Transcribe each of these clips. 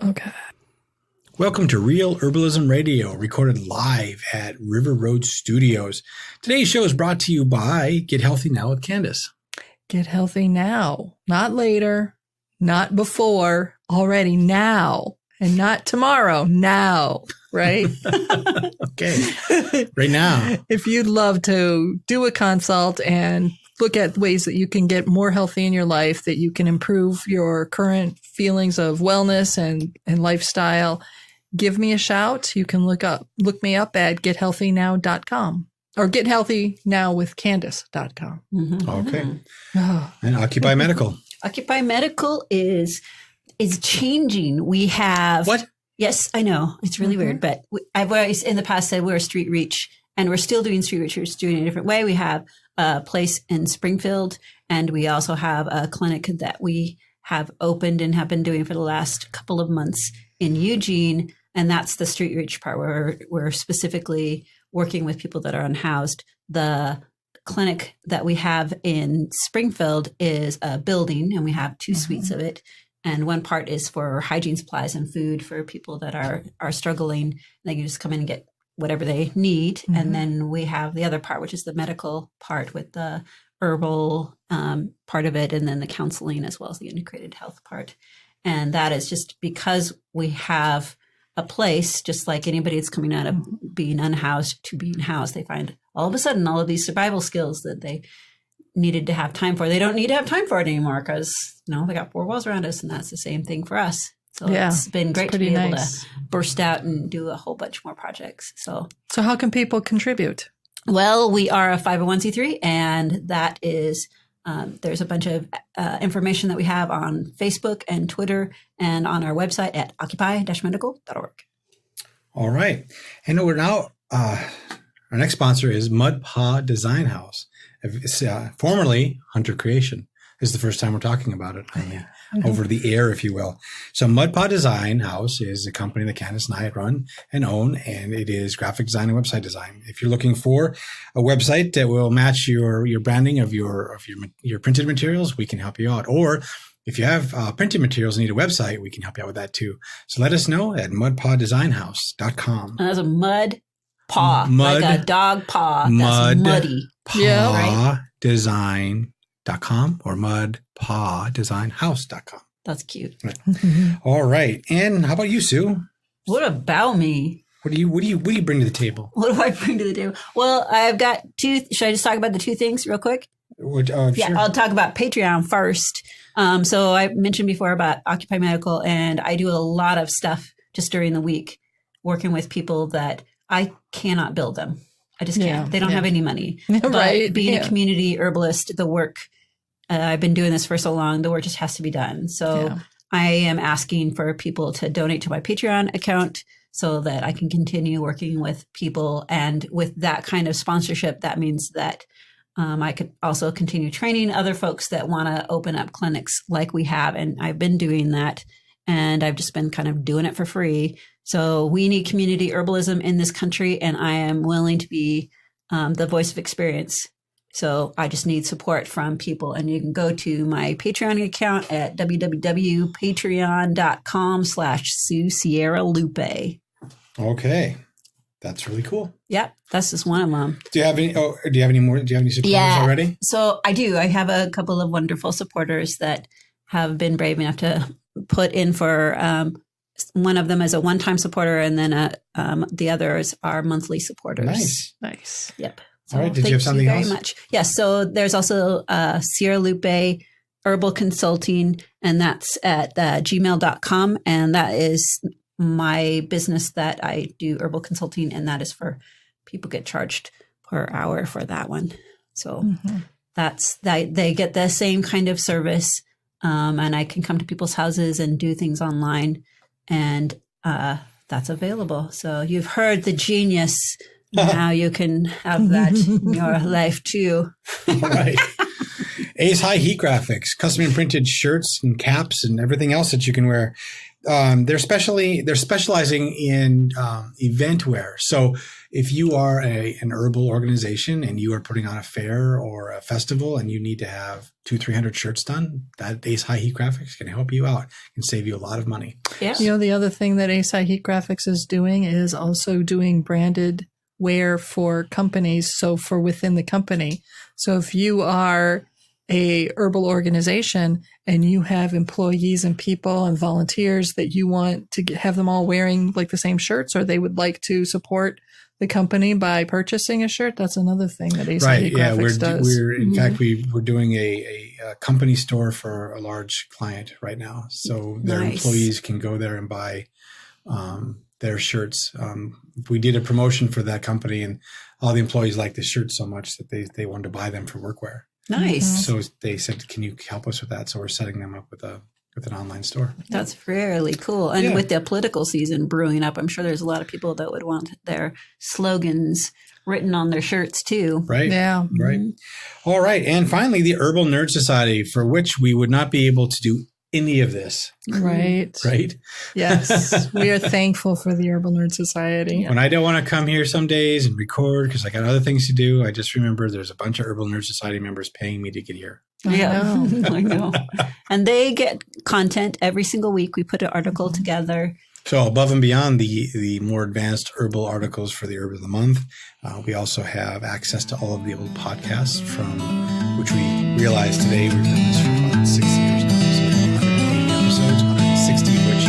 Okay. Welcome to Real Herbalism Radio, recorded live at River Road Studios. Today's show is brought to you by Get Healthy Now with Candace. Get healthy now, not later, not before, already now, and not tomorrow, now, right? Okay, right now. If you'd love to do a consult and look at ways that you can get more healthy in your life, that you can improve your current feelings of wellness and lifestyle, give me a shout. You can look me up at gethealthynow.com or gethealthynowwithcandace.com. Mm-hmm. Okay. And Occupy Medical. Occupy Medical is changing. We have... What? Yes, I know. It's really weird, but I've always in the past said we're a street reach, and we're still doing street reach. We're just doing it in a different way. We have a place in Springfield, and we also have a clinic that we have opened and have been doing for the last couple of months in Eugene, and that's the street reach part where we're specifically working with people that are unhoused. The clinic that we have in Springfield is a building, and we have two suites of it. And one part is for hygiene supplies and food for people that are struggling. They can just come in and get whatever they need. Mm-hmm. And then we have the other part, which is the medical part with the herbal part of it, and then the counseling as well as the integrated health part. And that is just because we have a place, just like anybody that's coming out of being unhoused to being housed, they find all of a sudden all of these survival skills that they needed to have time for. They don't need to have time for it anymore because, they got four walls around us, and that's the same thing for us. So it's been great to be able to burst out and do a whole bunch more projects. So how can people contribute? Well, we are a 501c3, and that is there's a bunch of information that we have on Facebook and Twitter and on our website at occupy-medical.org. All right. And we're now, our next sponsor is Mud Paw Design House. It's, formerly Hunter Creation. This is the first time we're talking about it over the air, if you will. So Mud Paw Design House is a company that Candace and I run and own, and it is graphic design and website design. If you're looking for a website that will match your branding of your printed materials, we can help you out. Or if you have printed materials and need a website, we can help you out with that too. So let us know at mudpahdesignhouse.com. And that's a mud paw, like a dog paw. That's muddy. Design.com or mudpahdesignhouse.com. That's cute. Right. All right. And how about you, Sue? What about me? What do you bring to the table? What do I bring to the table? Well, I've got two. Should I just talk about the two things real quick? Sure. I'll talk about Patreon first. So I mentioned before about Occupy Medical, and I do a lot of stuff just during the week working with people that I cannot bill them. I just can't. They don't have any money. But being a community herbalist, the work, I've been doing this for so long, the work just has to be done. So I am asking for people to donate to my Patreon account so that I can continue working with people. And with that kind of sponsorship, that means that I could also continue training other folks that want to open up clinics like we have. And I've been doing that, and I've just been kind of doing it for free. So we need community herbalism in this country, and I am willing to be the voice of experience. So I just need support from people. And you can go to my Patreon account at www.patreon.com/SueSierraLupe. Okay. That's really cool. Yep. That's just one of them. Do you have any more? Do you have any supporters already? So I do. I have a couple of wonderful supporters that have been brave enough to put in for, one of them as a one-time supporter, and then the others are monthly supporters. Nice. Yep. So all right. Did you have something else? Very much. Yes. So there's also Sierra Lupe Herbal Consulting, and that's at gmail.com. And that is my business that I do herbal consulting, and that is for people get charged per hour for that one. So that's that. They get the same kind of service, and I can come to people's houses and do things online. And that's available. So you've heard the genius. Now you can have that in your life too. All right. Ace High Heat Graphics, custom imprinted shirts and caps and everything else that you can wear. They're specializing in event wear. So if you are an herbal organization and you are putting on a fair or a festival and you need to have 200-300 shirts done, that Ace High Heat Graphics can help you out and save you a lot of money. Yeah. You know, the other thing that Ace High Heat Graphics is doing is also doing branded wear for companies. So for within the company. So if you are a herbal organization and you have employees and people and volunteers that you want to have them all wearing like the same shirts, or they would like to support the company by purchasing a shirt, that's another thing that Ace High Heat Graphics does. We're in fact we're doing a company store for a large client right now, so their employees can go there and buy their shirts. We did a promotion for that company, and all the employees liked the shirts so much that they wanted to buy them for workwear. Nice. So they said, "Can you help us with that?" So we're setting them up with an online store. That's really cool. And with the political season brewing up, I'm sure there's a lot of people that would want their slogans written on their shirts too. Right. Yeah. Right. All right. And finally, the Herbal Nerd Society, for which we would not be able to do any of this. Right. Right. Yes. We are thankful for the Herbal Nerd Society. When I don't want to come here some days and record because I got other things to do, I just remember there's a bunch of Herbal Nerd Society members paying me to get here. Yeah, I know. And they get content every single week. We put an article together. So above and beyond the more advanced herbal articles for the Herb of the Month, we also have access to all of the old podcasts from which we realized today we've done this for about 6 years now. So 180 episodes, 160 of which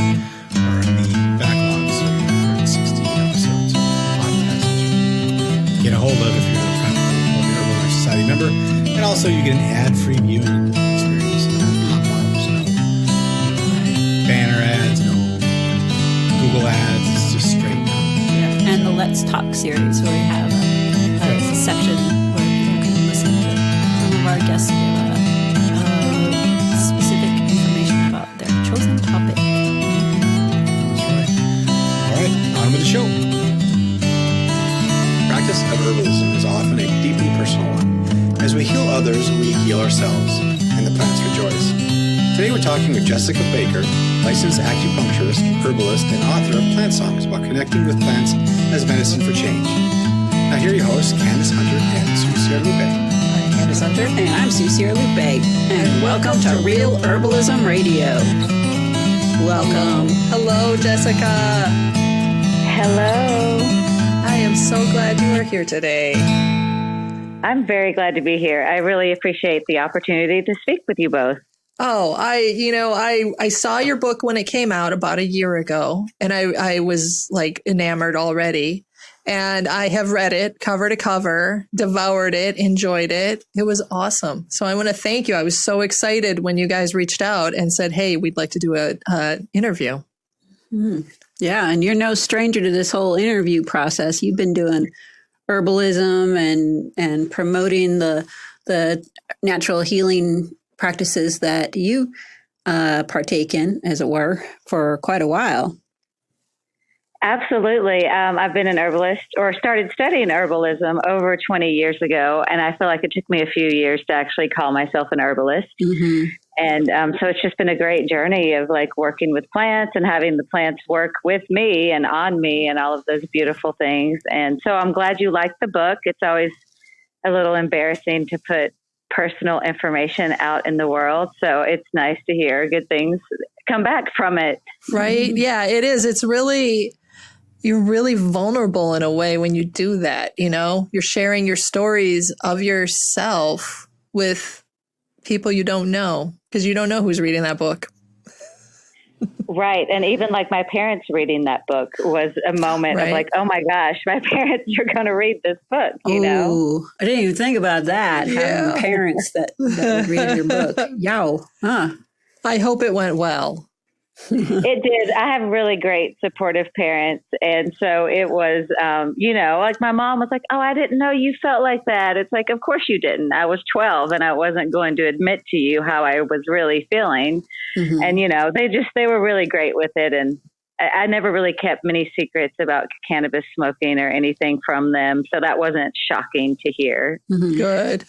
are in the backlog. So 160 episodes of podcasts that you can get a hold of if you're a Herbal Nerd Society member. And also you get an ad-free viewing experience. No pop-ups, no banner ads, no Google ads. It's just straight. Yeah. And the Let's Talk series, where we have a section where people can listen to some of our guests give specific information about their chosen topic. That's right. All right, on with the show. Practice of herbalism is often a deeply personal one. As we heal others, we heal ourselves, and the plants rejoice. Today we're talking with Jessica Baker, licensed acupuncturist, herbalist, and author of plant songs about connecting with plants as medicine for change. Now here are your hosts, Candace Hunter and Susie Lupe. I'm Candace Hunter. And I'm Susie Lupe. And welcome to Real Herbalism Radio. Welcome. Hello, Jessica. Hello. I am so glad you are here today. I'm very glad to be here. I really appreciate the opportunity to speak with you both. Oh, I saw your book when it came out about a year ago, and I was like enamored already. And I have read it cover to cover, devoured it, enjoyed it. It was awesome. So I want to thank you. I was so excited when you guys reached out and said, "Hey, we'd like to do an interview." Yeah, and you're no stranger to this whole interview process. You've been doing herbalism and promoting the natural healing practices that you partake in, as it were, for quite a while. Absolutely. I've been an herbalist, or started studying herbalism over 20 years ago. And I feel like it took me a few years to actually call myself an herbalist. Mm-hmm. And so it's just been a great journey of like working with plants and having the plants work with me and on me and all of those beautiful things. And so I'm glad you liked the book. It's always a little embarrassing to put personal information out in the world. So it's nice to hear good things come back from it. Right? Yeah, it is. It's really, you're really vulnerable in a way when you do that. You know, you're sharing your stories of yourself with people you don't know, because you don't know who's reading that book. Right. And even like my parents reading that book was a moment of like, oh my gosh, my parents are going to read this book, you know? I didn't even think about that. Yeah. Having parents that would read your book. Yow. Huh. I hope it went well. It did. I have really great supportive parents. And so it was, like my mom was like, oh, I didn't know you felt like that. It's like, of course you didn't. I was 12 and I wasn't going to admit to you how I was really feeling. Mm-hmm. And, they were really great with it. And I never really kept many secrets about cannabis smoking or anything from them. So that wasn't shocking to hear. Mm-hmm. Good.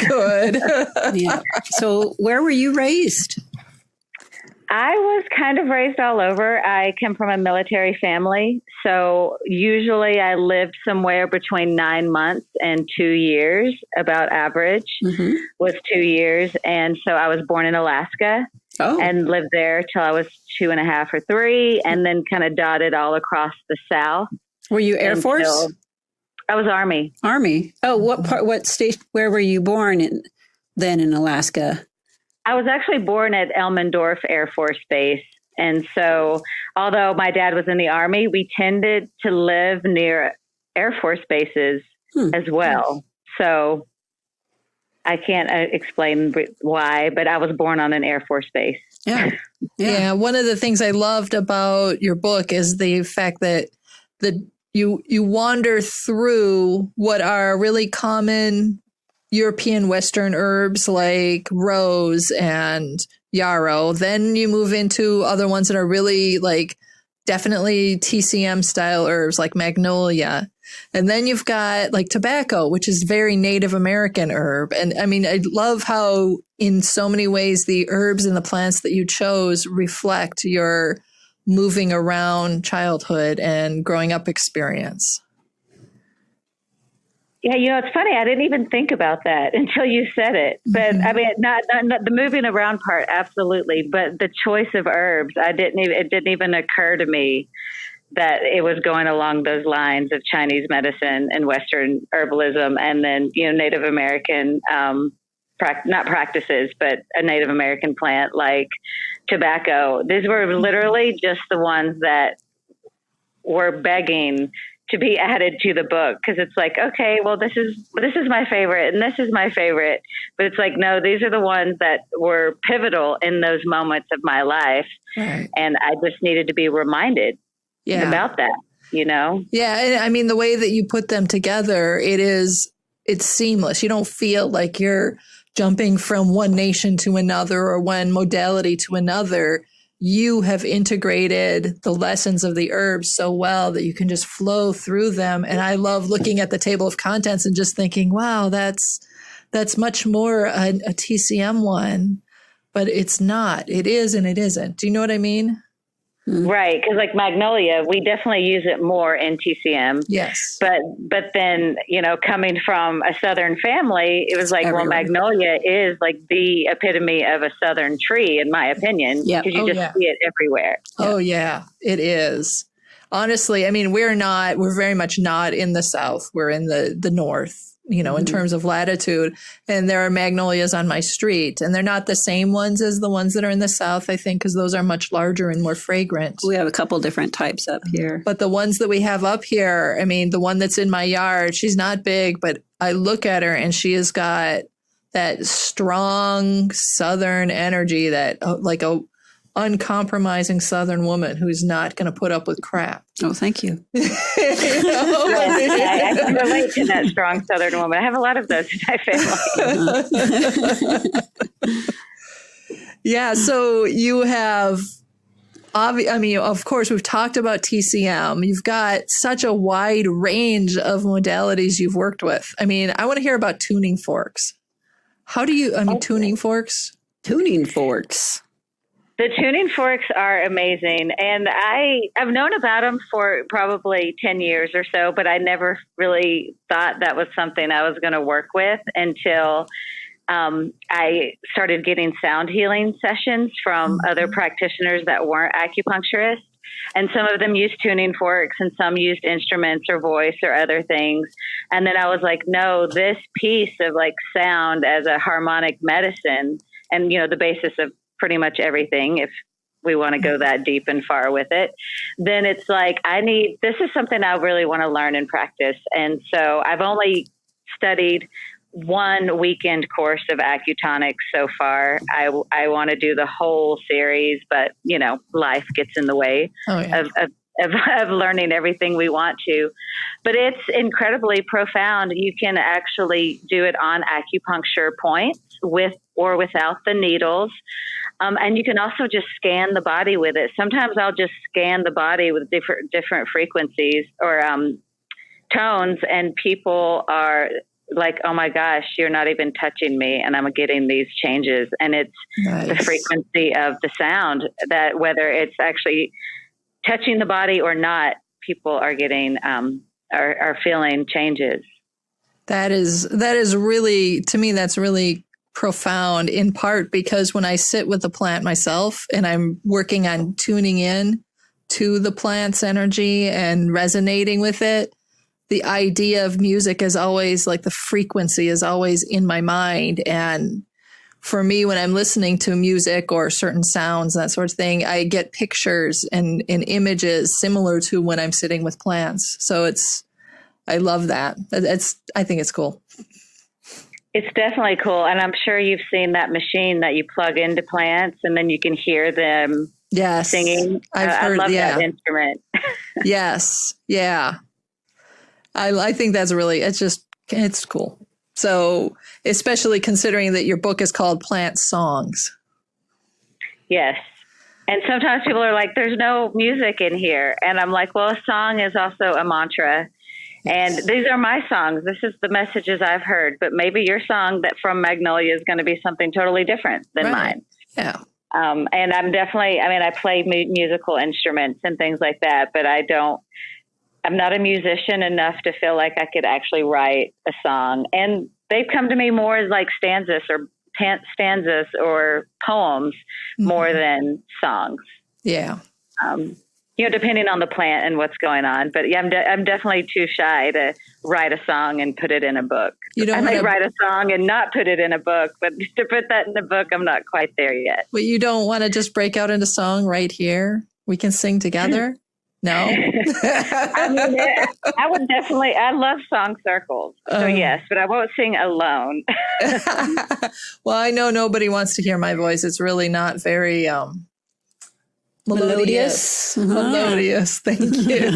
Good. Yeah. So where were you raised? I was kind of raised all over. I come from a military family. So usually I lived somewhere between 9 months and 2 years, about average was 2 years. And so I was born in Alaska and lived there till I was 2.5 or 3, and then kind of dotted all across the South. Were you Air Force? I was Army. Army. Oh, what state, where were you born then in Alaska? I was actually born at Elmendorf Air Force Base. And so, although my dad was in the Army, we tended to live near Air Force bases as well. So I can't explain why, but I was born on an Air Force base. Yeah. One of the things I loved about your book is the fact that you wander through what are really common European Western herbs like rose and yarrow. Then you move into other ones that are really like definitely TCM style herbs like magnolia. And then you've got like tobacco, which is very Native American herb. And I mean, I love how in so many ways the herbs and the plants that you chose reflect your moving around childhood and growing up experience. Yeah, it's funny. I didn't even think about that until you said it. But I mean, not the moving around part, absolutely. But the choice of herbs, it didn't even occur to me that it was going along those lines of Chinese medicine and Western herbalism, and then Native American, not practices, but a Native American plant like tobacco. These were literally just the ones that were begging to be added to the book, because it's like, okay, well, this is my favorite and this is my favorite, but it's like, no, these are the ones that were pivotal in those moments of my life, and I just needed to be reminded about that, Yeah, I mean, the way that you put them together, it's seamless. You don't feel like you're jumping from one nation to another or one modality to another. You have integrated the lessons of the herbs so well that you can just flow through them. And I love looking at the table of contents and just thinking, wow, that's much more a TCM one, but it's not. It is and it isn't. Do you know what I mean? Right. Because like Magnolia, we definitely use it more in TCM. Yes. But then, coming from a Southern family, it was like, well, Magnolia is like the epitome of a Southern tree, in my opinion, because you just see it everywhere. Oh, yeah, it is. Honestly, I mean, we're very much not in the South. We're in the North, in terms of latitude. And there are magnolias on my street, and they're not the same ones as the ones that are in the South, I think, because those are much larger and more fragrant. We have a couple different types up here. But the ones that we have up here, I mean, the one that's in my yard, she's not big, but I look at her and she has got that strong Southern energy, that like a uncompromising Southern woman who's not going to put up with crap. Oh, thank you. I can relate to that strong Southern woman. I have a lot of those in my family. Yeah, so you have, of course, we've talked about TCM. You've got such a wide range of modalities you've worked with. I mean, I want to hear about tuning forks. How do you, tuning forks? Tuning forks. The tuning forks are amazing, and I've known about them for probably 10 years or so, but I never really thought that was something I was going to work with until I started getting sound healing sessions from other practitioners that weren't acupuncturists, and some of them used tuning forks and some used instruments or voice or other things. And then I was like, no, this piece of like sound as a harmonic medicine, and the basis of pretty much everything, if we want to go that deep and far with it, then it's like, this is something I really want to learn and practice. And so I've only studied one weekend course of acutonics so far. I want to do the whole series, but life gets in the way of of learning everything we want to. But it's incredibly profound. You can actually do it on acupuncture points with or without the needles. And you can also just scan the body with it. Sometimes I'll just scan the body with different frequencies or tones, and people are like, oh my gosh, you're not even touching me, and I'm getting these changes. And it's the frequency of the sound, that whether it's actually touching the body or not, people are getting are feeling changes. That is really, to me, that's really profound, in part because when I sit with the plant myself and I'm working on tuning in to the plant's energy and resonating with it, the idea of music is always like the frequency is always in my mind. And for me, when I'm listening to music or certain sounds, that sort of thing, I get pictures and images similar to when I'm sitting with plants. So I love that. I think it's cool. It's definitely cool. And I'm sure you've seen that machine that you plug into plants and then you can hear them singing. I love that instrument. Yes. Yeah. I think that's really, it's cool. So, especially considering that your book is called Plant Songs. Yes. And sometimes people are like, there's no music in here. And I'm like, well, a song is also a mantra. And these are my songs. This is the messages I've heard. But maybe your song that from Magnolia is going to be something totally different than mine. Yeah. And I'm definitely, I play musical instruments and things like that, but I'm not a musician enough to feel like I could actually write a song. And they've come to me more as like stanzas or poems more than songs. Yeah. Depending on the plant and what's going on. But yeah, I'm definitely too shy to write a song and put it in a book. I might write a song and not put it in a book, but to put that in a book, I'm not quite there yet. But you don't want to just break out into song right here? We can sing together? No? I would definitely, I love song circles. So yes, but I won't sing alone. Well, I know nobody wants to hear my voice. It's really not very melodious. Melodious. Thank you.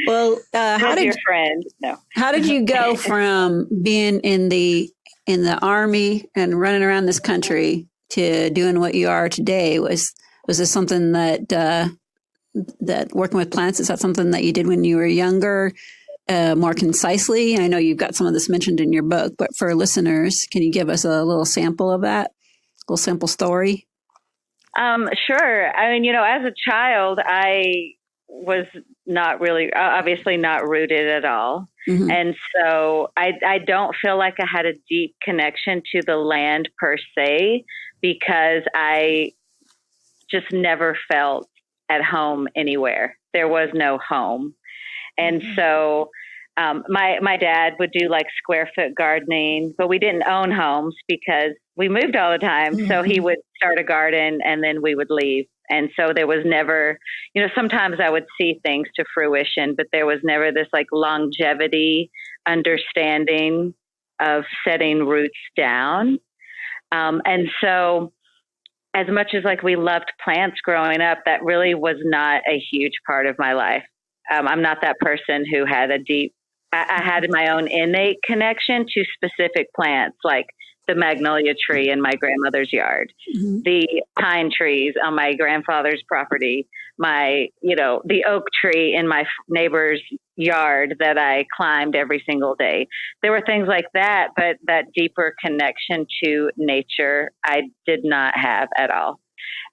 Well, how did your friend? No. How did you go from being in the Army and running around this country to doing what you are today? Was this something that working with plants, is that something that you did when you were younger, more concisely? I know you've got some of this mentioned in your book, but for listeners, can you give us a little sample of that? A little sample story? Sure. As a child, I was not really, obviously not rooted at all. Mm-hmm. And so I don't feel like I had a deep connection to the land per se, because I just never felt at home anywhere. There was no home. And so my dad would do like square foot gardening, but we didn't own homes because we moved all the time. Mm-hmm. So he would start a garden and then we would leave. And so there was never, sometimes I would see things to fruition, but there was never this like longevity understanding of setting roots down. And so as much as like we loved plants growing up, that really was not a huge part of my life. I'm not that person who had I had my own innate connection to specific plants, like the magnolia tree in my grandmother's yard, mm-hmm. the pine trees on my grandfather's property, the oak tree in my neighbor's yard that I climbed every single day. There were things like that, but that deeper connection to nature, I did not have at all.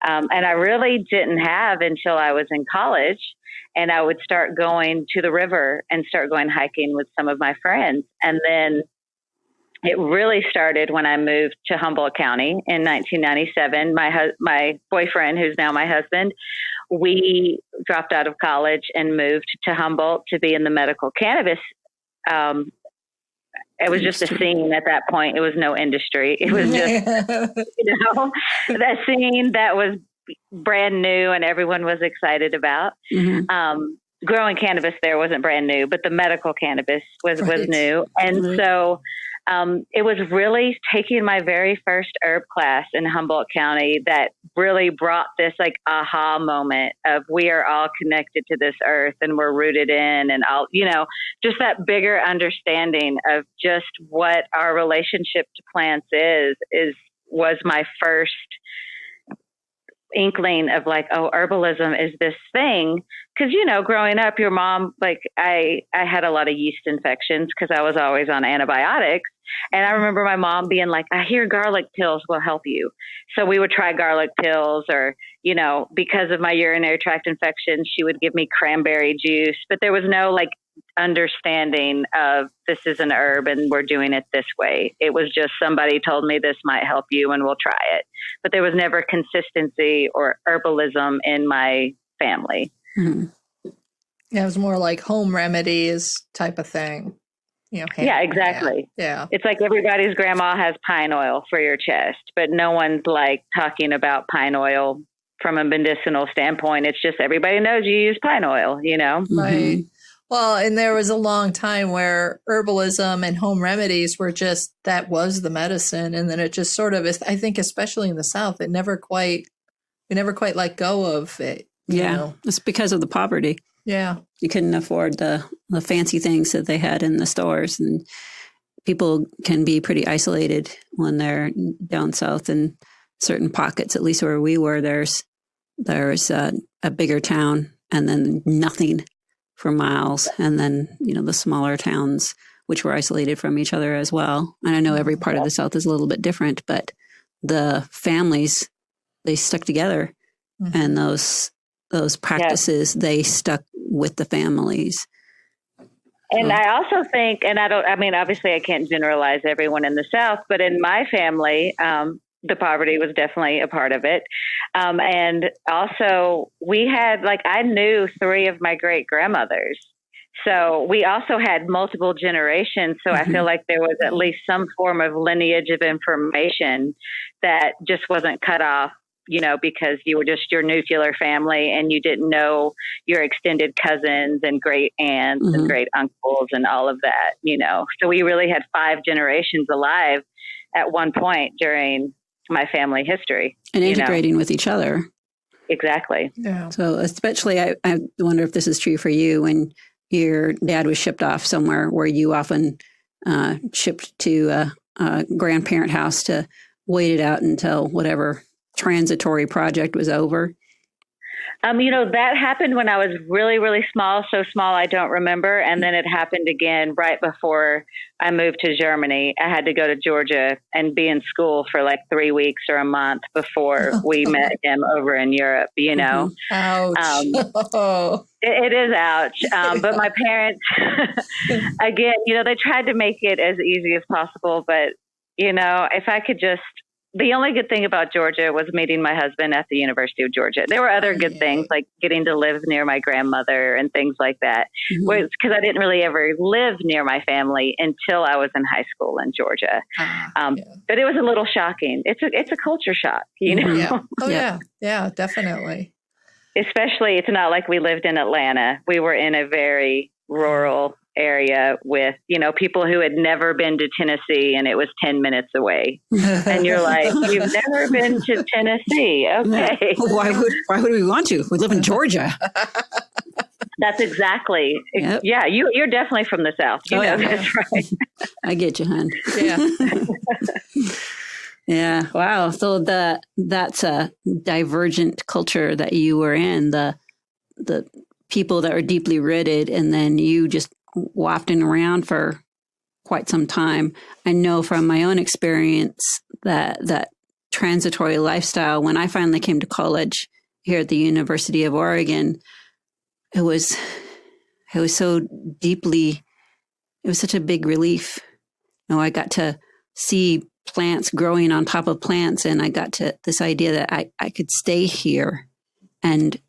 And I really didn't have until I was in college, and I would start going to the river and start going hiking with some of my friends. And then it really started when I moved to Humboldt County in 1997. My boyfriend, who's now my husband, we dropped out of college and moved to Humboldt to be in the medical cannabis. It was just a scene at that point. It was no industry. It was just, that scene that was brand new and everyone was excited about. Mm-hmm. growing cannabis there wasn't brand new, but the medical cannabis was new. And so it was really taking my very first herb class in Humboldt County that really brought this like aha moment of we are all connected to this earth and we're rooted in, and all, just that bigger understanding of just what our relationship to plants was my first inkling of like, oh, herbalism is this thing. Cause growing up, your mom, like I had a lot of yeast infections because I was always on antibiotics. And I remember my mom being like, I hear garlic pills will help you. So we would try garlic pills, or, because of my urinary tract infection, she would give me cranberry juice, but there was no like understanding of this is an herb and we're doing it this way. It was just somebody told me this might help you and we'll try it. But there was never consistency or herbalism in my family. Mm-hmm. Yeah, it was more like home remedies type of thing. Yeah, exactly. Yeah. It's like everybody's grandma has pine oil for your chest, but no one's like talking about pine oil from a medicinal standpoint. It's just everybody knows you use pine oil, Right. Mm-hmm. Well, and there was a long time where herbalism and home remedies were just, that was the medicine. And then it just sort of, I think, especially in the South, we never quite let go of it. Yeah. It's because of the poverty. Yeah. You couldn't afford the fancy things that they had in the stores. And people can be pretty isolated when they're down south in certain pockets, at least where we were. There's a bigger town and then nothing for miles. And then, the smaller towns, which were isolated from each other as well. And I know every part of the South is a little bit different, but the families, they stuck together. Mm-hmm. And those practices, they stuck with the families. And I also think, obviously I can't generalize everyone in the South, but in my family, the poverty was definitely a part of it. And also we had, I knew 3 of my great grandmothers. So we also had multiple generations. So I feel like there was at least some form of lineage of information that just wasn't cut off, because you were just your nuclear family and you didn't know your extended cousins and great aunts and great uncles and all of that, So we really had 5 generations alive at one point during my family history. And integrating with each other. Exactly. Yeah. So especially, I wonder if this is true for you when your dad was shipped off somewhere where you often shipped to a grandparent house to wait it out until whatever transitory project was over. That happened when I was really, really small. So small, I don't remember. And then it happened again right before I moved to Germany. I had to go to Georgia and be in school for 3 weeks or a month before we met him over in Europe, Ouch. It is ouch. But my parents, again, they tried to make it as easy as possible. But, if I could just, the only good thing about Georgia was meeting my husband at the University of Georgia. There were other good things, like getting to live near my grandmother and things like that. Because I didn't really ever live near my family until I was in high school in Georgia. But it was a little shocking. It's a culture shock, Yeah. Oh, yeah, definitely. Especially, it's not like we lived in Atlanta. We were in a very rural area with, people who had never been to Tennessee and it was 10 minutes away. And you're like, you've never been to Tennessee. Okay. Why would we want to? We live in Georgia. That's exactly. Yep. Yeah. You're definitely from the South. That's right. I get you, hon. Yeah. Yeah. Wow. So that's a divergent culture that you were in, the people that are deeply rooted, and then you just wafting around for quite some time. I know from my own experience that transitory lifestyle, when I finally came to college here at the University of Oregon, it was so deeply, it was such a big relief. I got to see plants growing on top of plants, and I got to this idea that I could stay here and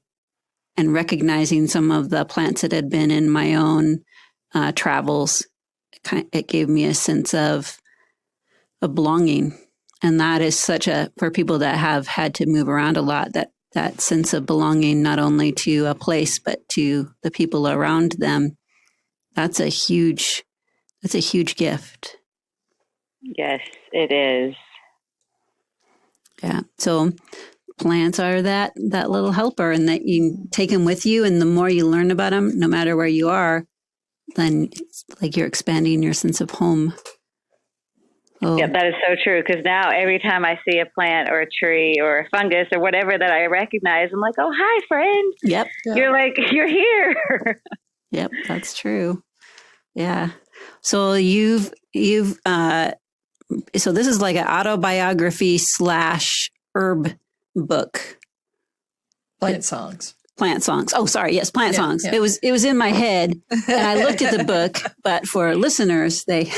recognizing some of the plants that had been in my own travels. It gave me a sense of belonging. And that is for people that have had to move around a lot, that sense of belonging, not only to a place, but to the people around them. That's a huge gift. Yes, it is. Yeah. So plants are that little helper, and that you take them with you. And the more you learn about them, no matter where you are, then it's like you're expanding your sense of home. Oh. Yeah, that is so true. Because now every time I see a plant or a tree or a fungus or whatever that I recognize, I'm like, oh, hi, friend. Yep. You're like, you're here. Yep, that's true. Yeah. So so this is like an autobiography / herb book. Plant songs. Oh, sorry. Yes, plant songs. Yeah. It was in my head, and I looked at the book, but for listeners, they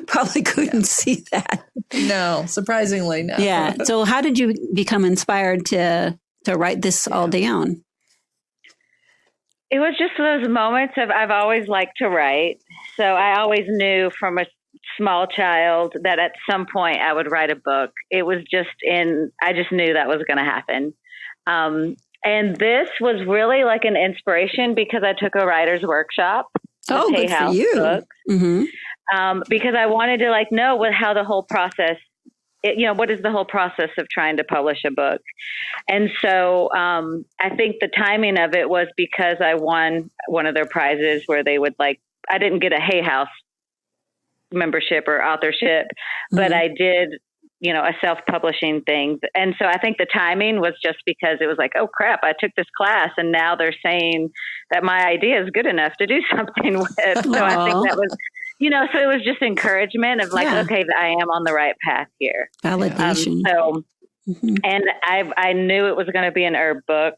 probably couldn't see that. No, surprisingly, no. Yeah. So how did you become inspired to write this all down? It was just those moments of I've always liked to write. So I always knew from a small child that at some point I would write a book. It was I just knew that was going to happen. And this was really like an inspiration because I took a writer's workshop. Oh, good for you. Books, because I wanted to know how the whole process, what is the whole process of trying to publish a book? And so I think the timing of it was because I won one of their prizes where they would I didn't get a Hay House membership or authorship, but I did, a self-publishing thing. And so I think the timing was just because it was like, oh crap, I took this class and now they're saying that my idea is good enough to do something with. So I think that was, so it was just encouragement of okay, I am on the right path here. Validation. And I knew it was going to be an herb book.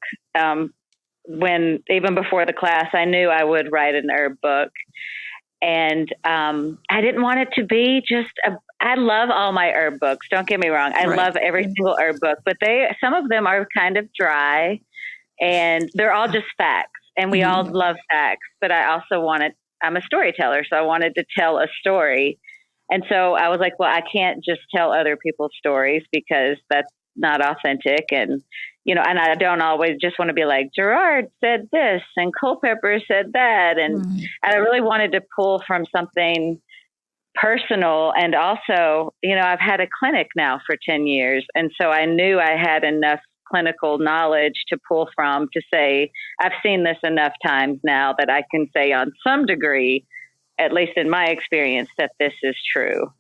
When even before the class, I knew I would write an herb book. And I didn't want it to be just I love all my herb books. Don't get me wrong. I love every single herb book, but some of them are kind of dry and they're all just facts. And we all love facts, but I also I'm a storyteller. So I wanted to tell a story. And so I was like, well, I can't just tell other people's stories because that's not authentic. And, and I don't always just want to be like, Gerard said this and Culpepper said that. And I really wanted to pull from something personal. And also, I've had a clinic now for 10 years. And so I knew I had enough clinical knowledge to pull from to say, I've seen this enough times now that I can say on some degree, at least in my experience, that this is true,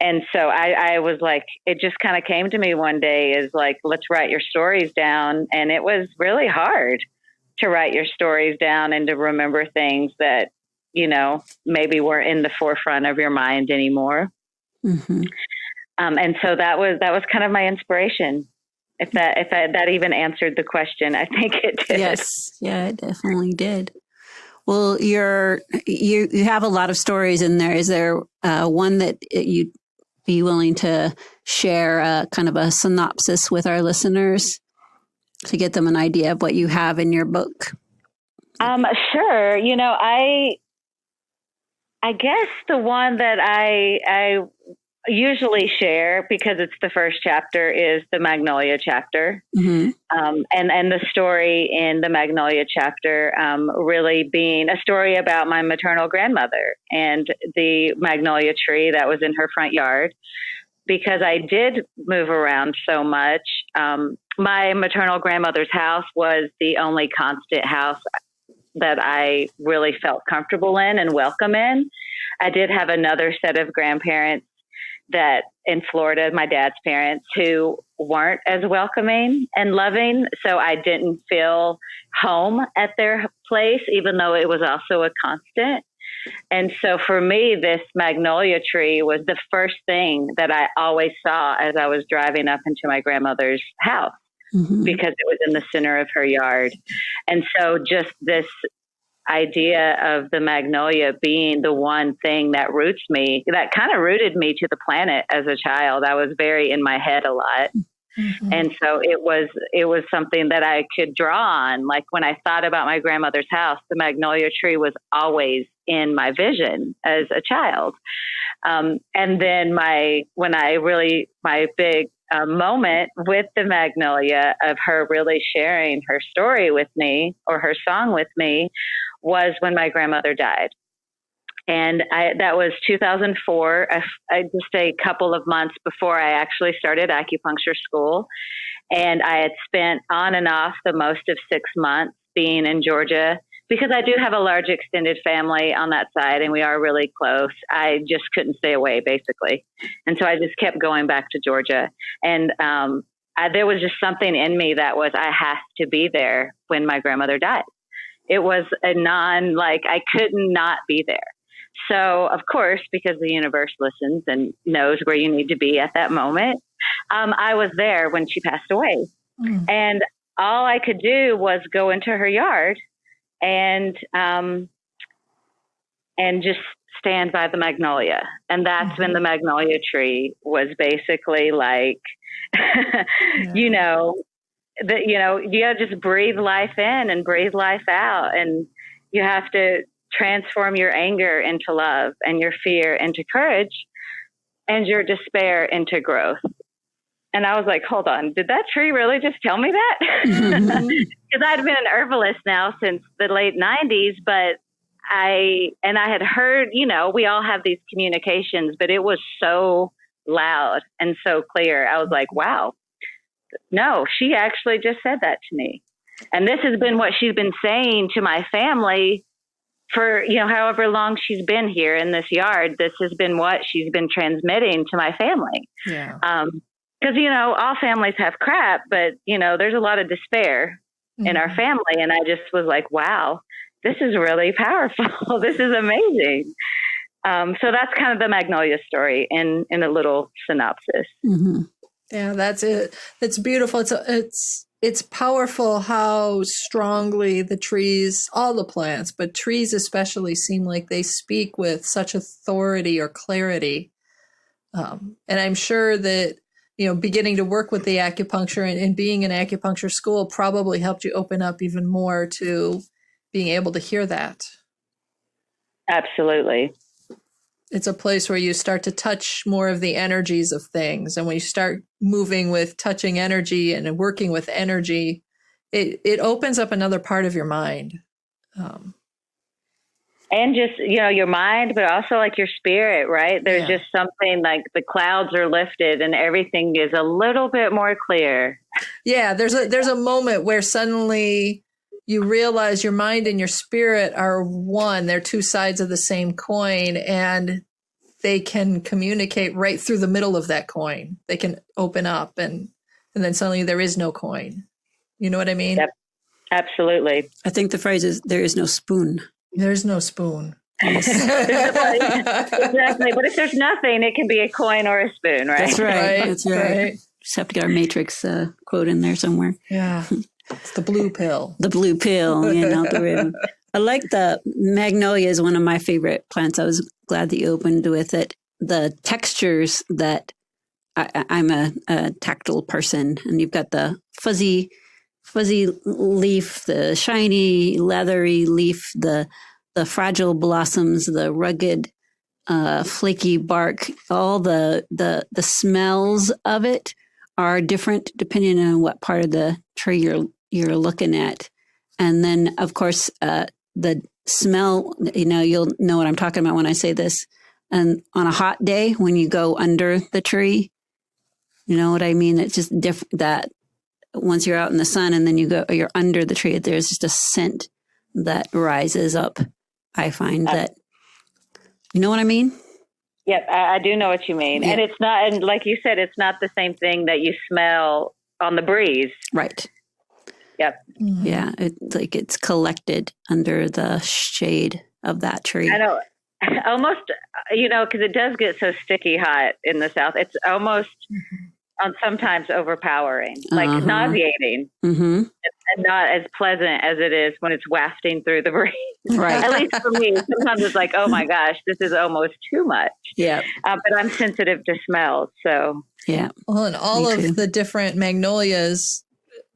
And so I was like, it just kind of came to me one day is like, let's write your stories down. And it was really hard to write your stories down and to remember things that, maybe weren't in the forefront of your mind anymore. And so that was kind of my inspiration. If that even answered the question, I think it did. Yes. Yeah, it definitely did. Well, you have a lot of stories in there. Is there one that you'd be willing to share kind of a synopsis with our listeners to get them an idea of what you have in your book? Sure. I guess the one that I usually share because it's the first chapter is the Magnolia chapter. And the story in the Magnolia chapter really being a story about my maternal grandmother and the magnolia tree that was in her front yard. Because I did move around so much, my maternal grandmother's house was the only constant house that I really felt comfortable in and welcome in. I did have another set of grandparents that in Florida, my dad's parents, who weren't as welcoming and loving. So I didn't feel home at their place, even though it was also a constant. And so for me, this magnolia tree was the first thing that I always saw as I was driving up into my grandmother's house. Because it was in the center of her yard. And so just this idea of the magnolia being the one thing that kind of rooted me to the planet as a child. I was very in my head a lot. And so it was something that I could draw on. Like when I thought about my grandmother's house, the magnolia tree was always in my vision as a child. And then my big moment with the Magnolia of her really sharing her story with me, or her song with me, was when my grandmother died. And that was 2004, just a couple of months before I actually started acupuncture school. And I had spent on and off the most of 6 months being in Georgia, because I do have a large extended family on that side and we are really close. I just couldn't stay away, basically. And so I just kept going back to Georgia. And there was just something in me that was, I have to be there when my grandmother died. It was I couldn't not be there. So, of course, because the universe listens and knows where you need to be at that moment, I was there when she passed away. Mm. And all I could do was go into her yard and just stand by the magnolia. And that's when the magnolia tree was basically like, you gotta just breathe life in and breathe life out. And you have to transform your anger into love, and your fear into courage, and your despair into growth. And I was like, hold on, did that tree really just tell me that? Because I'd been an herbalist now since the late 90s, but I had heard, we all have these communications, but it was so loud and so clear. I was like, wow, no, she actually just said that to me. And this has been what she's been saying to my family for, however long she's been here in this yard. This has been what she's been transmitting to my family. Yeah. Because, all families have crap, but, there's a lot of despair in our family. And I just was like, wow, this is really powerful. This is amazing. So that's kind of the Magnolia story in a little synopsis. Mm-hmm. Yeah, that's it. It's beautiful. It's powerful how strongly the trees, all the plants, but trees especially, seem like they speak with such authority or clarity. And I'm sure that, beginning to work with the acupuncture and being in acupuncture school probably helped you open up even more to being able to hear that. Absolutely. It's a place where you start to touch more of the energies of things. And when you start moving with touching energy and working with energy, it opens up another part of your mind. And just, your mind, but also like your spirit, right? There's just something like the clouds are lifted and everything is a little bit more clear. Yeah, there's a moment where suddenly you realize your mind and your spirit are one. They're two sides of the same coin, and they can communicate right through the middle of that coin. They can open up, and then suddenly there is no coin. You know what I mean? Yep. Absolutely. I think the phrase is, there is no spoon. There's no spoon. Exactly. But if there's nothing, it can be a coin or a spoon, right? That's right. That's right. Just have to get our Matrix quote in there somewhere. Yeah. It's the blue pill. The blue pill, I like the magnolia is one of my favorite plants. I was glad that you opened with it. The textures that I'm a tactile person, and you've got the fuzzy leaf, the shiny, leathery leaf, the fragile blossoms, the rugged, flaky bark. All the smells of it are different depending on what part of the tree you're looking at. And then, of course, the smell, you'll know what I'm talking about when I say this. And on a hot day, when you go under the tree, you know what I mean? It's just different that once you're out in the sun and then you're under the tree, there's just a scent that rises up. I find that, you know what I mean? Yep, I do know what you mean. Yeah. And it's not, and like you said, it's not the same thing that you smell on the breeze. Right. Yep. Mm-hmm. Yeah, it's collected under the shade of that tree. I know. Almost, because it does get so sticky hot in the South. It's almost sometimes overpowering, like nauseating, and not as pleasant as it is when it's wafting through the breeze. Right. At least for me, sometimes it's like, oh my gosh, this is almost too much. Yeah. But I'm sensitive to smells, so. Yeah. Well, and all of the different magnolias,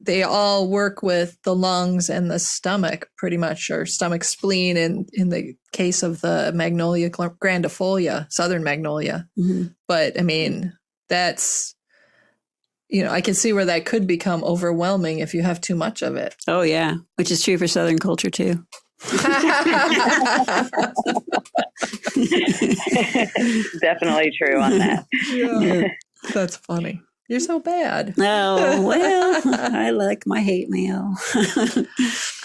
they all work with the lungs and the stomach pretty much, or stomach spleen in the case of the Magnolia grandifolia, southern magnolia. Mm-hmm. But I mean, that's I can see where that could become overwhelming if you have too much of it. Oh, yeah. Which is true for Southern culture, too. Definitely true on that. Yeah. That's funny. You're so bad. Oh, well, I like my hate mail.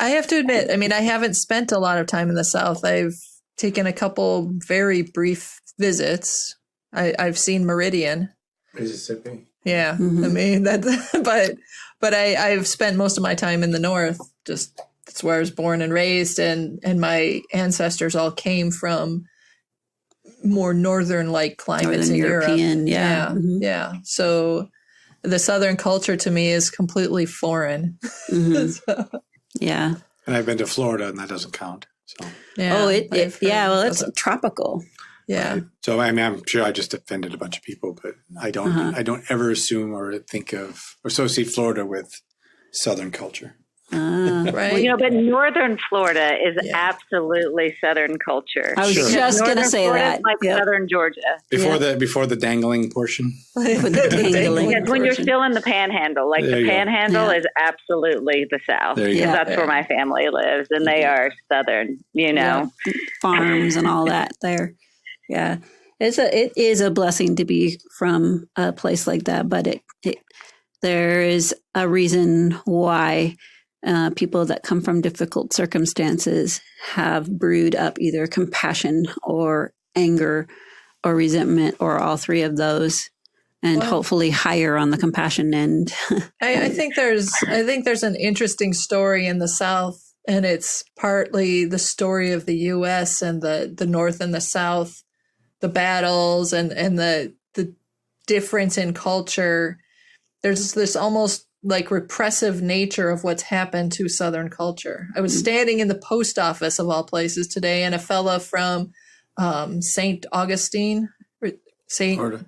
I have to admit, I haven't spent a lot of time in the South. I've taken a couple very brief visits. I've seen Meridian. Mississippi. Yeah. But I've spent most of my time in the North. Just that's where I was born and raised, and my ancestors all came from more northern-like climates in European, Europe. yeah. Mm-hmm. Yeah. So the Southern culture to me is completely foreign. Mm-hmm. So, yeah. And I've been to Florida, and that doesn't count. So. Yeah. It's tropical. Yeah. Right. So I'm sure I just offended a bunch of people, but I don't ever assume or think of or associate Florida with Southern culture. Right. Well, but Northern Florida is absolutely Southern culture. I was just going to say Florida that. is like Southern Georgia. Before the dangling portion. Yes, when you're still in the Panhandle, the Panhandle is absolutely the South. There you go. That's where my family lives, and they are Southern. Farms and all that there. Yeah, it is a blessing to be from a place like that, but there is a reason why. People that come from difficult circumstances have brewed up either compassion or anger or resentment or all three of those, and hopefully higher on the compassion end. I think there's an interesting story in the South, and it's partly the story of the U.S. and the North and the South, the battles and the difference in culture. There's this almost like repressive nature of what's happened to Southern culture. I was standing in the post office of all places today, and a fella from St. Augustine, Florida.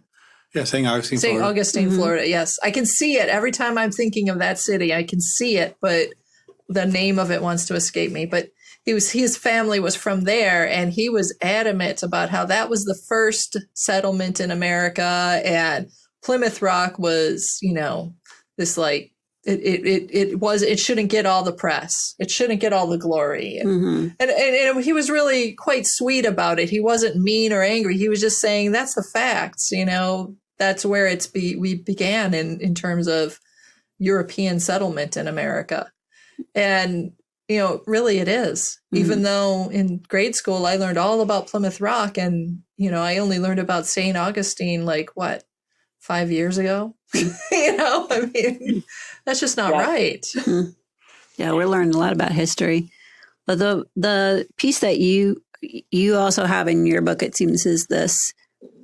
Yeah, St. Augustine, St. Florida. Augustine, Florida. Yes, I can see it every time I'm thinking of that city. I can see it, but the name of it wants to escape me. But his family was from there, and he was adamant about how that was the first settlement in America, and Plymouth Rock was, this it shouldn't get all the press. It shouldn't get all the glory. And he was really quite sweet about it. He wasn't mean or angry. He was just saying that's the facts. That's where we began in terms of European settlement in America. And, really it is. Even though in grade school I learned all about Plymouth Rock, and, I only learned about St. Augustine 5 years ago. That's just not right. Yeah, we're learning a lot about history. But the piece that you also have in your book, it seems, is this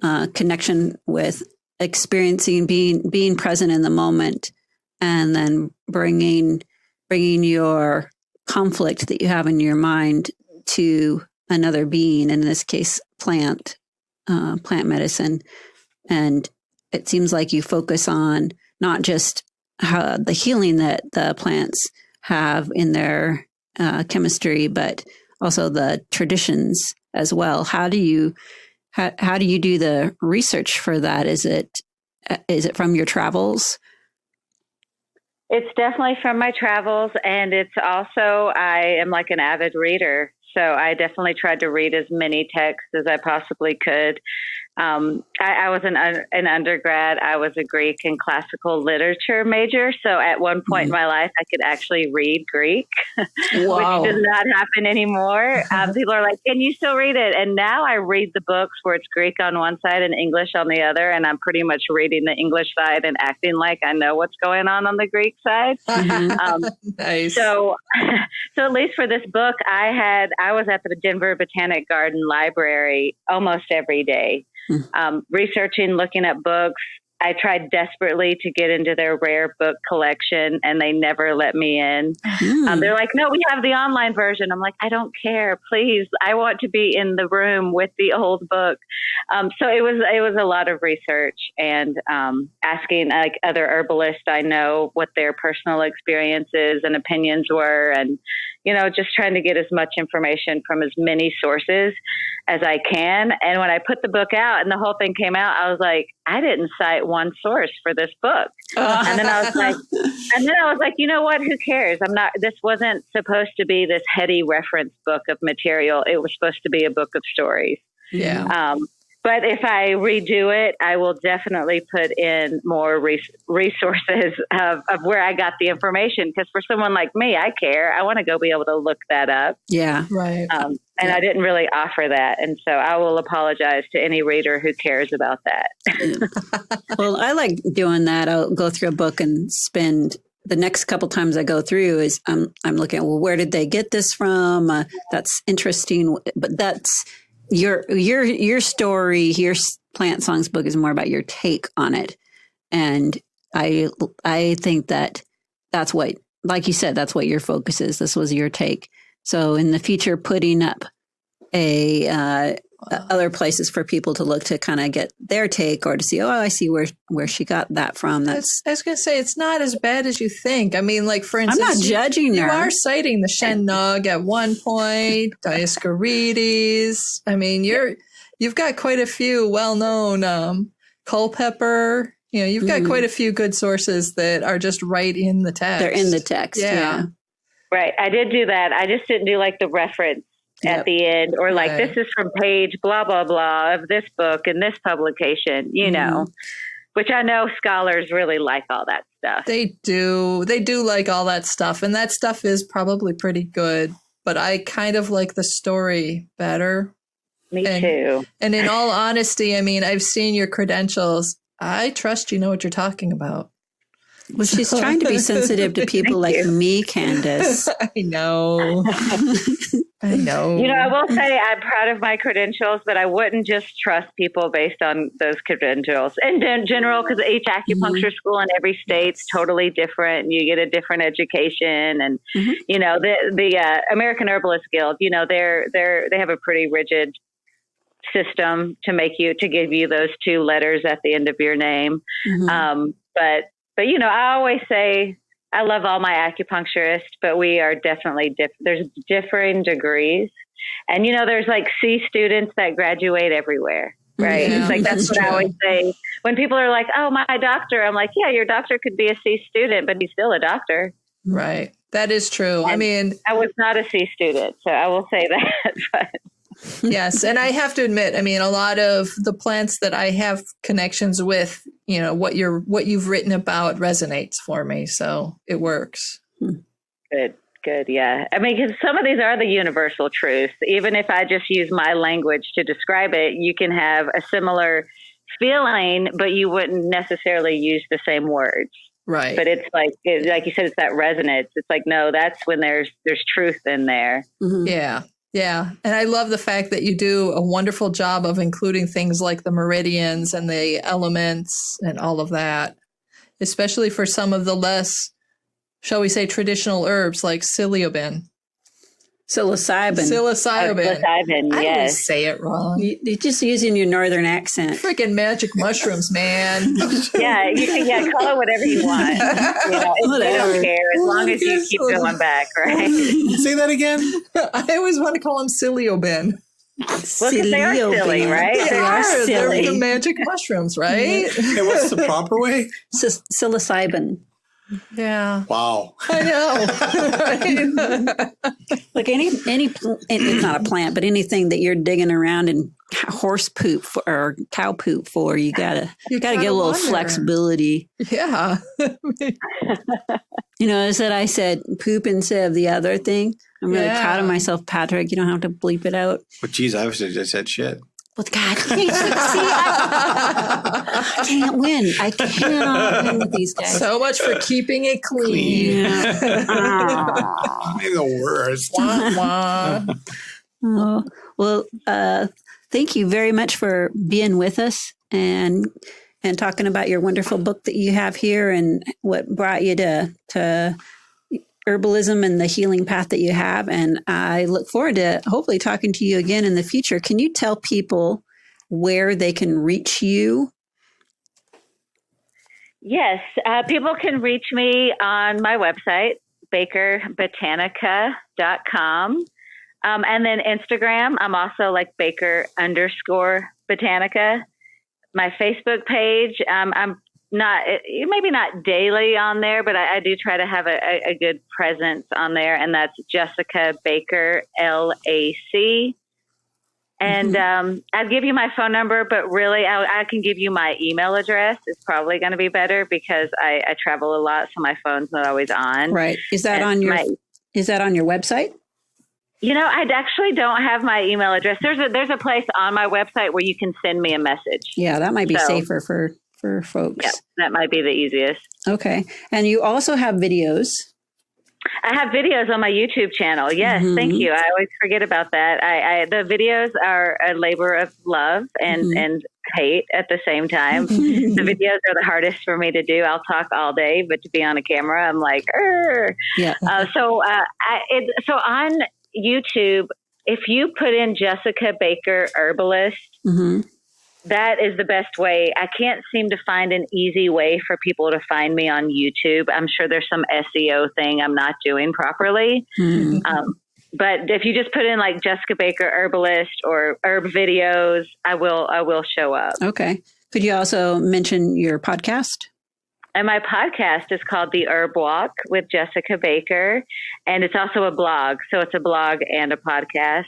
connection with experiencing, being present in the moment, and then bringing your conflict that you have in your mind to another being, in this case, plant medicine. And it seems like you focus on not just the healing that the plants have in their chemistry, but also the traditions as well. How do you do the research for that? Is it from your travels? It's definitely from my travels, and it's also, I am like an avid reader. So I definitely tried to read as many texts as I possibly could. I was an undergrad. I was a Greek and classical literature major. So at one point in my life, I could actually read Greek, Wow. which does not happen anymore. People are like, can you still read it? And now I read the books where it's Greek on one side and English on the other. And I'm pretty much reading the English side and acting like I know what's going on the Greek side. Nice. So at least for this book, I was at the Denver Botanic Garden Library almost every day. Researching, looking at books. I tried desperately to get into their rare book collection, and they never let me in. They're like, no, we have the online version. I'm like, I don't care. Please. I want to be in the room with the old book. So it was a lot of research and asking other herbalists I know what their personal experiences and opinions were. And, just trying to get as much information from as many sources as I can. And when I put the book out and the whole thing came out, I was like, I didn't cite one source for this book. And then I was like, you know what? Who cares? This wasn't supposed to be this heady reference book of material. It was supposed to be a book of stories. Yeah. But if I redo it, I will definitely put in more resources of where I got the information. Because for someone like me, I care. I want to go be able to look that up. Yeah. Right. And I didn't really offer that. And so I will apologize to any reader who cares about that. Well, I like doing that. I'll go through a book and spend the next couple times I go through is I'm looking at, well, where did they get this from? That's interesting. But that's your story, your Plant Songs book is more about your take on it. And I think that's what, like you said, that's what your focus is. This was your take. So in the future, putting up other places for people to look to kind of get their take or to see, I see where she got that from. I was going to say, it's not as bad as you think. I mean, like, for instance, I'm not judging her. You are citing the Shen Nug at one point, Dioscorides. I mean, you've got quite a few well-known, Culpeper. You've got quite a few good sources that are just right in the text. They're in the text. Yeah. Right. I did do that. I just didn't do like the reference at the end, or like, this is from page blah, blah, blah of this book and this publication, which I know scholars really like all that stuff. They do like all that stuff. And that stuff is probably pretty good, but I kind of like the story better. Me too. And in all honesty, I mean, I've seen your credentials. I trust you know what you're talking about. Well, she's trying to be sensitive to people like me, Candace. I know. I know. I will say I'm proud of my credentials, but I wouldn't just trust people based on those credentials. And in general, because each acupuncture school in every state's totally different, and you get a different education. And the American Herbalist Guild, they have a pretty rigid system to give you those two letters at the end of your name. But I always say, I love all my acupuncturists, but we are definitely there's differing degrees. And, there's like C students that graduate everywhere, right? Yeah, it's like, that's what I always say. When people are like, oh, my doctor, I'm like, yeah, your doctor could be a C student, but he's still a doctor. Right. That is true. And I mean, I was not a C student, so I will say that. But yes. And I have to admit, I mean, a lot of the plants that I have connections with, what you've written about resonates for me. So it works. Good. Yeah. I mean, because some of these are the universal truths. Even if I just use my language to describe it, you can have a similar feeling, but you wouldn't necessarily use the same words. Right. But it's like you said, it's that resonance. It's like, no, that's when there's truth in there. Mm-hmm. Yeah. Yeah. And I love the fact that you do a wonderful job of including things like the meridians and the elements and all of that, especially for some of the less, shall we say, traditional herbs like psilocybin. Psilocybin. Psilocybin, I yes. always say it wrong. You're just using your northern accent. Freaking magic mushrooms, man. Yeah, you can call it whatever you want. They don't care as long as you keep going back, right? Say that again. I always want to call them psilocybin. Well, because they are silly, right? They are silly. They're the magic mushrooms, right? Hey, what's the proper way? Psilocybin. Yeah. Wow. I know. Like it's not a plant, but anything that you're digging around in horse poop or cow poop for, you gotta get a little wonder. Flexibility. Yeah. Is that I said poop instead of the other thing. I'm really Yeah. proud of myself, Patrick. You don't have to bleep it out. But geez, I just said shit. Well, God, see, I can't win. I cannot win with these guys. So much for keeping it clean. Yeah. Maybe the worst. Wah, wah. Oh, well, thank you very much for being with us and talking about your wonderful book that you have here and what brought you to herbalism and the healing path that you have. And I look forward to hopefully talking to you again in the future. Can you tell people where they can reach you? Yes, people can reach me on my website, bakerbotanica.com. And then Instagram, I'm also like Baker_Botanica. My Facebook page, I'm not, maybe not daily on there, but I do try to have a good presence on there. And that's Jessica Baker, LAC. And I'd give you my phone number, but really I can give you my email address. It's probably going to be better because I travel a lot, so my phone's not always on. Right. Is that on your website? You know, I actually don't have my email address. There's a place on my website where you can send me a message. Yeah, that might be safer for folks. Yeah, that might be the easiest. Okay. And you also have videos. I have videos on my YouTube channel. Yes, thank you. I always forget about that. The videos are a labor of love and hate at the same time. The videos are the hardest for me to do. I'll talk all day, but to be on a camera, I'm like, Urgh. Yeah. So on YouTube, if you put in Jessica Baker Herbalist, that is the best way. I can't seem to find an easy way for people to find me on YouTube. I'm sure there's some SEO thing I'm not doing properly. But if you just put in like Jessica Baker Herbalist or herb videos, I will show up. Okay. Could you also mention your podcast? And my podcast is called The Herb Walk with Jessica Baker. And it's also a blog. So it's a blog and a podcast.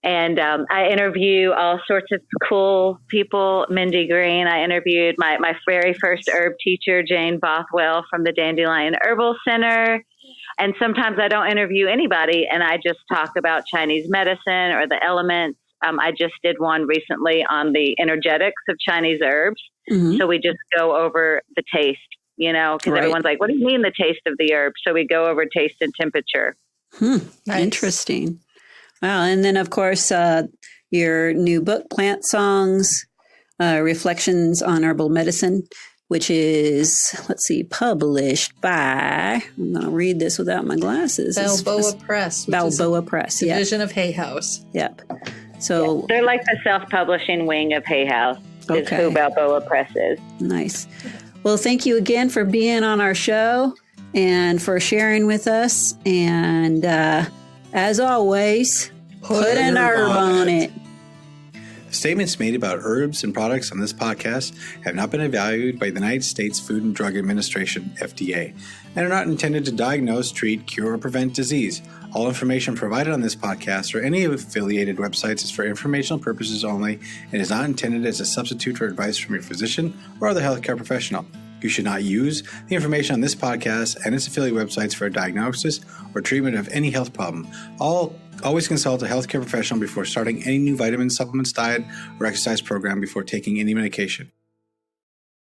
And I interview all sorts of cool people. Mindy Green. I interviewed my very first herb teacher, Jane Bothwell from the Dandelion Herbal Center. And sometimes I don't interview anybody and I just talk about Chinese medicine or the elements. I just did one recently on the energetics of Chinese herbs. So we just go over the taste, you know, because everyone's like, what do you mean the taste of the herb? So we go over taste and temperature. Nice. Interesting. Wow. And then, of course, your new book, Plant Songs, Reflections on Herbal Medicine, which is, published by, I'm going to read this without my glasses. Balboa Press. Balboa Press, Division of Hay House. Yep. So they're like the self-publishing wing of Hay House. Is who Balboa Press is. Nice. Well, thank you again for being on our show and for sharing with us. And as always, put an herb on it. Statements made about herbs and products on this podcast have not been evaluated by the United States Food and Drug Administration, FDA, and are not intended to diagnose, treat, cure, or prevent disease. All information provided on this podcast or any affiliated websites is for informational purposes only and is not intended as a substitute for advice from your physician or other healthcare professional. You should not use the information on this podcast and its affiliate websites for a diagnosis or treatment of any health problem. Always consult a healthcare professional before starting any new vitamin supplements, diet, or exercise program before taking any medication.